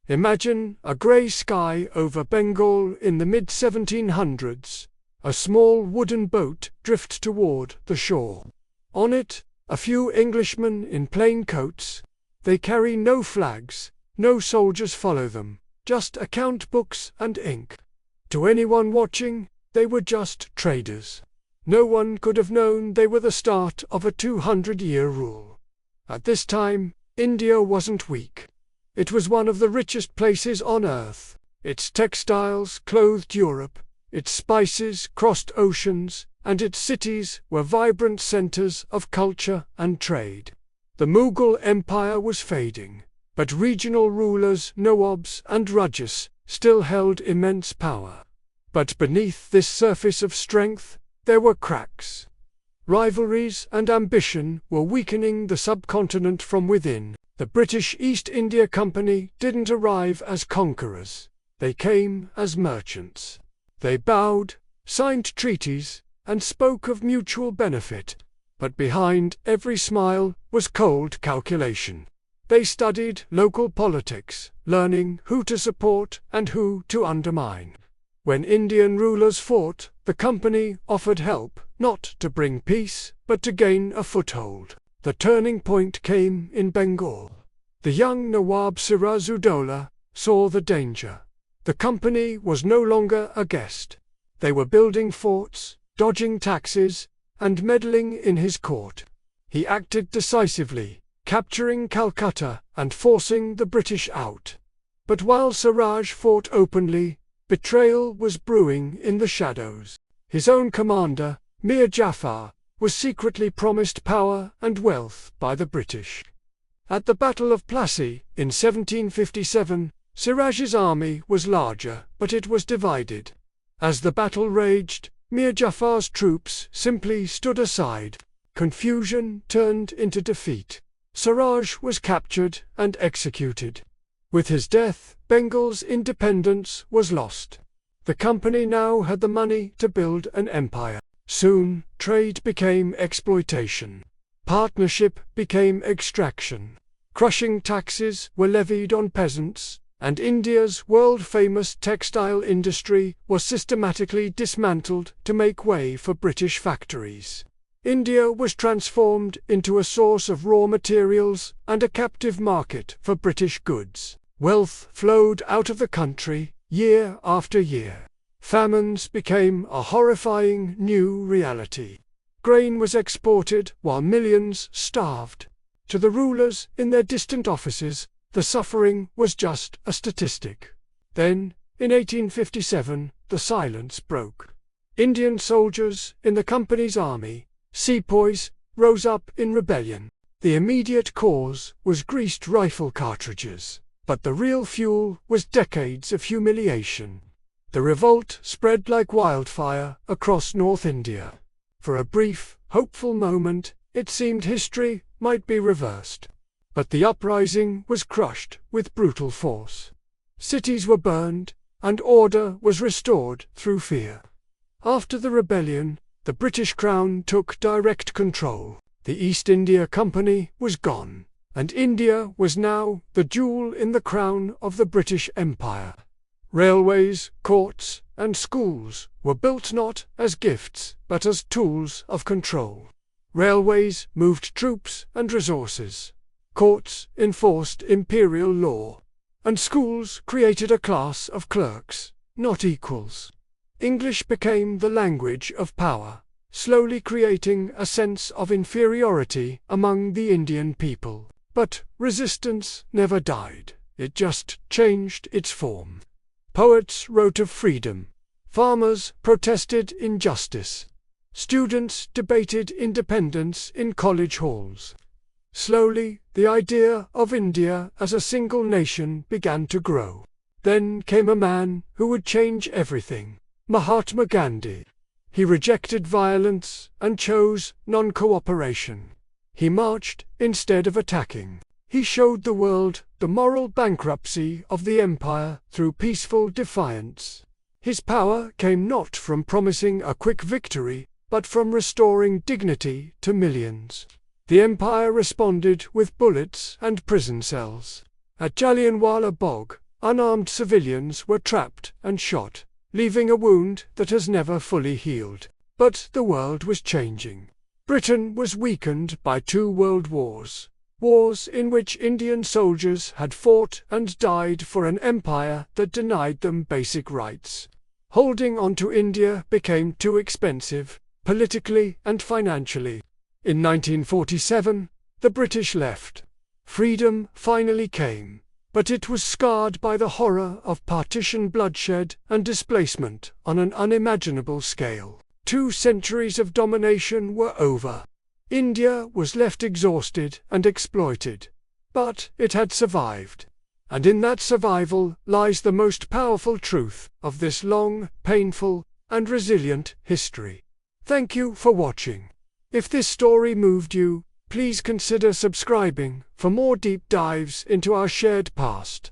Imagine a grey sky over Bengal in the mid-1700s. A small wooden boat drifts toward the shore. On it, a few Englishmen in plain coats. They carry no flags, no soldiers follow them, just account books and ink. To anyone watching, they were just traders. No one could have known they were the start of a 200-year rule. At this time, India wasn't weak. It was one of the richest places on earth. Its textiles clothed Europe, its spices crossed oceans, and its cities were vibrant centers of culture and trade. The Mughal Empire was fading, but regional rulers Nawabs and Rajas still held immense power. But beneath this surface of strength, there were cracks. Rivalries and ambition were weakening the subcontinent from within. The British East India Company didn't arrive as conquerors. They came as merchants. They bowed, signed treaties, and spoke of mutual benefit. But behind every smile was cold calculation. They studied local politics, learning who to support and who to undermine. When Indian rulers fought, the company offered help, not to bring peace, but to gain a foothold. The turning point came in Bengal. The young Nawab Siraj-ud-Dowlah saw the danger. The company was no longer a guest. They were building forts, dodging taxes, and meddling in his court. He acted decisively, capturing Calcutta and forcing the British out. But while Siraj fought openly, betrayal was brewing in the shadows. His own commander, Mir Jafar, was secretly promised power and wealth by the British. At the Battle of Plassey in 1757, Siraj's army was larger, but it was divided. As the battle raged, Mir Jafar's troops simply stood aside. Confusion turned into defeat. Siraj was captured and executed. With his death, Bengal's independence was lost. The company now had the money to build an empire. Soon, trade became exploitation. Partnership became extraction. Crushing taxes were levied on peasants, and India's world-famous textile industry was systematically dismantled to make way for British factories. India was transformed into a source of raw materials and a captive market for British goods. Wealth flowed out of the country, year after year. Famines became a horrifying new reality. Grain was exported while millions starved. To the rulers in their distant offices, the suffering was just a statistic. Then, in 1857, the silence broke. Indian soldiers in the company's army, sepoys, rose up in rebellion. The immediate cause was greased rifle cartridges, but the real fuel was decades of humiliation. The revolt spread like wildfire across North India. For a brief, hopeful moment, it seemed history might be reversed. But the uprising was crushed with brutal force. Cities were burned, and order was restored through fear. After the rebellion, the British Crown took direct control. The East India Company was gone, and India was now the jewel in the crown of the British Empire. Railways, courts, and schools were built not as gifts, but as tools of control. Railways moved troops and resources. Courts enforced imperial law. And schools created a class of clerks, not equals. English became the language of power, slowly creating a sense of inferiority among the Indian people. But resistance never died. It just changed its form. Poets wrote of freedom. Farmers protested injustice. Students debated independence in college halls. Slowly, the idea of India as a single nation began to grow. Then came a man who would change everything, Mahatma Gandhi. He rejected violence and chose non-cooperation. He marched instead of attacking. He showed the world the moral bankruptcy of the empire through peaceful defiance. His power came not from promising a quick victory, but from restoring dignity to millions. The empire responded with bullets and prison cells. At Jallianwala Bagh, Unarmed civilians were trapped and shot, leaving a wound that has never fully healed. But the world was changing. Britain was weakened by 2 world wars, wars in which Indian soldiers had fought and died for an empire that denied them basic rights. Holding on to India became too expensive, politically and financially. In 1947, the British left. Freedom finally came, but it was scarred by the horror of partition, bloodshed, and displacement on an unimaginable scale. 2 centuries of domination were over. India was left exhausted and exploited, but it had survived. And in that survival lies the most powerful truth of this long, painful, and resilient history. Thank you for watching. If this story moved you, please consider subscribing for more deep dives into our shared past.